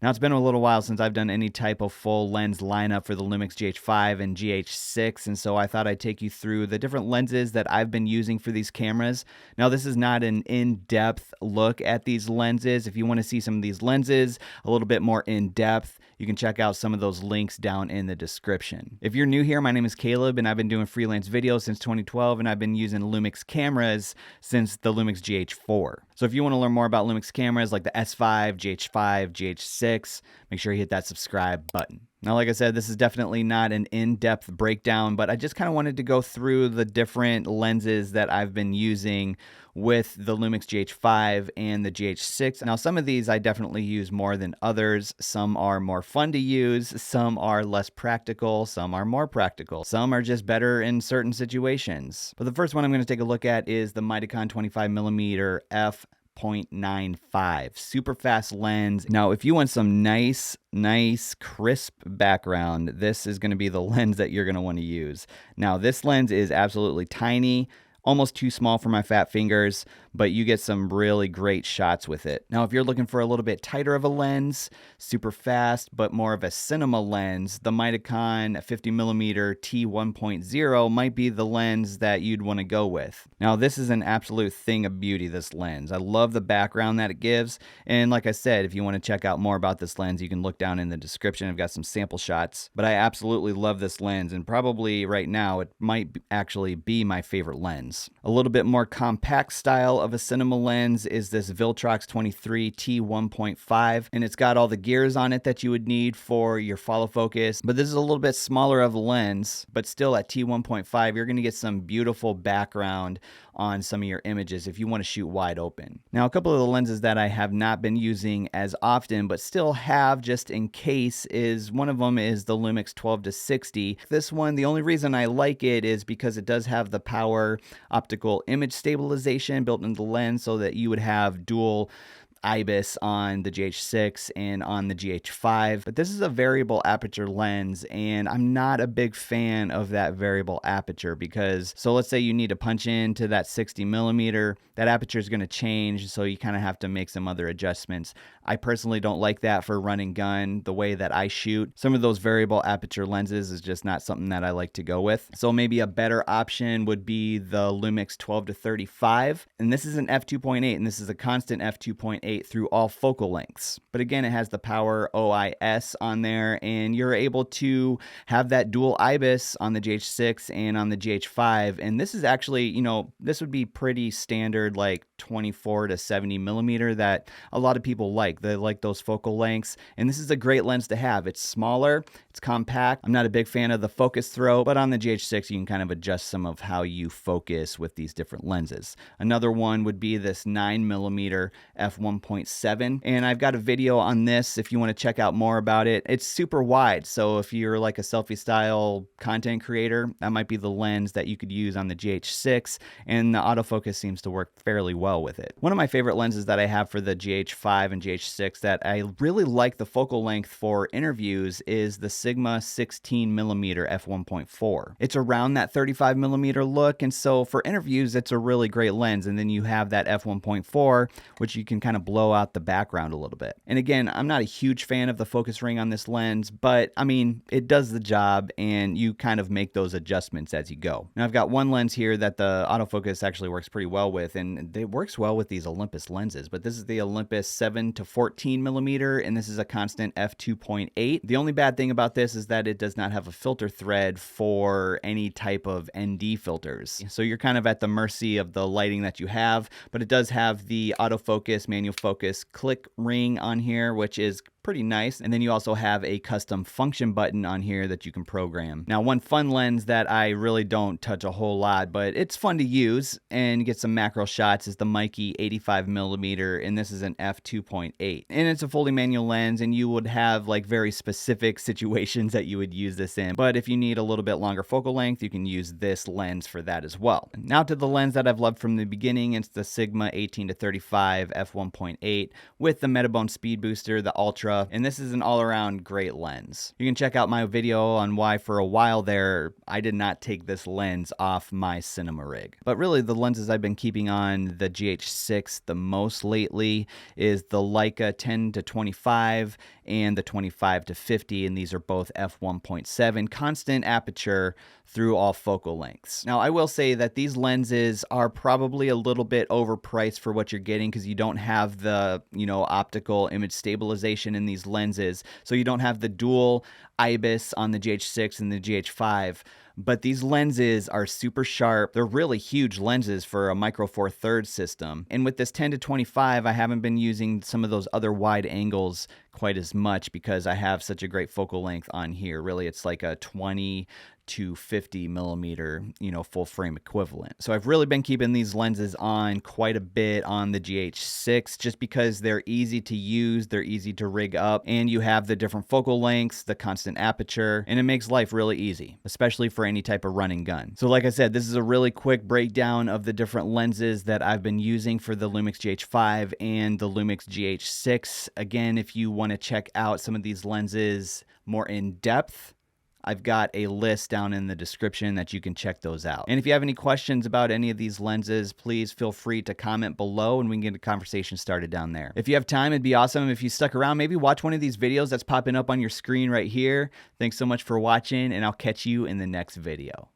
Now, it's been a little while since I've done any type of full lens lineup for the LUMIX GH5 and GH6, and so I thought I'd take you through the different lenses that I've been using for these cameras. Now, this is not an in-depth look at these lenses. If you want to see some of these lenses a little bit more in-depth, you can check out some of those links down in the description. If you're new here, my name is Caleb, and I've been doing freelance videos since 2012, and I've been using LUMIX cameras since the LUMIX GH4. So if you want to learn more about LUMIX cameras like the S5, GH5, GH6, make sure you hit that subscribe button. Now, like I said, this is definitely not an in-depth breakdown, but I just kind of wanted to go through the different lenses that I've been using with the LUMIX GH5 and the GH6. Now, some of these I definitely use more than others. Some are more fun to use, some are less practical, some are more practical, some are just better in certain situations. But the first one I'm going to take a look at is the Mitakon 25mm f.95 super fast lens. Now, if you want some nice crisp background, this is going to be the lens that you're going to want to use. Now, this lens is absolutely tiny, almost too small for my fat fingers, but you get some really great shots with it. Now, if you're looking for a little bit tighter of a lens, super fast, but more of a cinema lens, the Mitakon 50mm t1.0 might be the lens that you'd want to go with. Now, this is an absolute thing of beauty, this lens. I love the background that it gives, and like I said, if you want to check out more about this lens, you can look down in the description. I've got some sample shots, but I absolutely love this lens, and probably right now it might actually be my favorite lens. A little bit more compact style of a cinema lens is this Viltrox 23 t1.5, and it's got all the gears on it that you would need for your follow focus, but this is a little bit smaller of a lens, but still at t1.5 you're going to get some beautiful background on some of your images if you want to shoot wide open. Now, a couple of the lenses that I have not been using as often but still have just in case is one of them is the LUMIX 12-60. This one, the only reason I like it is because it does have the power optical image stabilization built into the lens so that you would have dual IBIS on the GH6 and on the GH5, but this is a variable aperture lens, and I'm not a big fan of that variable aperture because, so let's say you need to punch into that 60mm, that aperture is going to change, so you kind of have to make some other adjustments. I personally don't like that for run and gun, the way that I shoot. Some of those variable aperture lenses is just not something that I like to go with. So maybe a better option would be the LUMIX 12-35, and this is an f2.8, and this is a constant f2.8 through all focal lengths. But again, it has the power OIS on there, and you're able to have that dual IBIS on the GH6 and on the GH5. And this is actually, you know, this would be pretty standard, like 24 to 70mm that a lot of people like. They like those focal lengths, and this is a great lens to have. It's smaller, it's compact. I'm not a big fan of the focus throw, but on the GH6 you can kind of adjust some of how you focus with these different lenses. Another one would be this 9mm f1.7, and I've got a video on this if you want to check out more about it. It's super wide, so if you're like a selfie style content creator, that might be the lens that you could use on the GH6, and the autofocus seems to work fairly well with it. One of my favorite lenses that I have for the GH5 and GH6 that I really like the focal length for interviews is the Sigma 16mm f1.4. It's around that 35mm look, and so for interviews it's a really great lens, and then you have that f1.4 which you can kind of blow out the background a little bit. And again, I'm not a huge fan of the focus ring on this lens, but I mean, it does the job, and you kind of make those adjustments as you go. Now, I've got one lens here that the autofocus actually works pretty well with, and it works well with these Olympus lenses, but this is the Olympus 7-14mm, and this is a constant f2.8. The only bad thing about this is that it does not have a filter thread for any type of ND filters. So you're kind of at the mercy of the lighting that you have, but it does have the autofocus, manual focus click ring on here, which is pretty nice. And then you also have a custom function button on here that you can program. Now, one fun lens that I really don't touch a whole lot, but it's fun to use and get some macro shots, is the Mikey 85mm, and this is an f2.8. And it's a fully manual lens, and you would have like very specific situations that you would use this in. But if you need a little bit longer focal length, you can use this lens for that as well. Now to the lens that I've loved from the beginning, it's the Sigma 18-35 f1.8 with the Metabone Speed Booster, the Ultra, and this is an all-around great lens. You can check out my video on why for a while there I did not take this lens off my cinema rig. But really the lenses I've been keeping on the GH6 the most lately is the Leica 10-25 and the 25 to 50, and these are both f1.7 constant aperture through all focal lengths. Now, I will say that these lenses are probably a little bit overpriced for what you're getting because you don't have the, optical image stabilization in these lenses. So you don't have the dual IBIS on the GH6 and the GH5. But these lenses are super sharp. They're really huge lenses for a micro four thirds system. And with this 10 to 25, I haven't been using some of those other wide angles quite as much because I have such a great focal length on here. Really, it's like a 20 to 50 millimeter, full frame equivalent. So I've really been keeping these lenses on quite a bit on the GH6 just because they're easy to use, they're easy to rig up, and you have the different focal lengths, the constant aperture, and it makes life really easy, especially for any type of run and gun. So like I said, this is a really quick breakdown of the different lenses that I've been using for the LUMIX GH5 and the LUMIX GH6. Again, if you want to check out some of these lenses more in depth, I've got a list down in the description that you can check those out. And if you have any questions about any of these lenses, please feel free to comment below and we can get a conversation started down there. If you have time, it'd be awesome if you stuck around, maybe watch one of these videos that's popping up on your screen right here. Thanks so much for watching, and I'll catch you in the next video.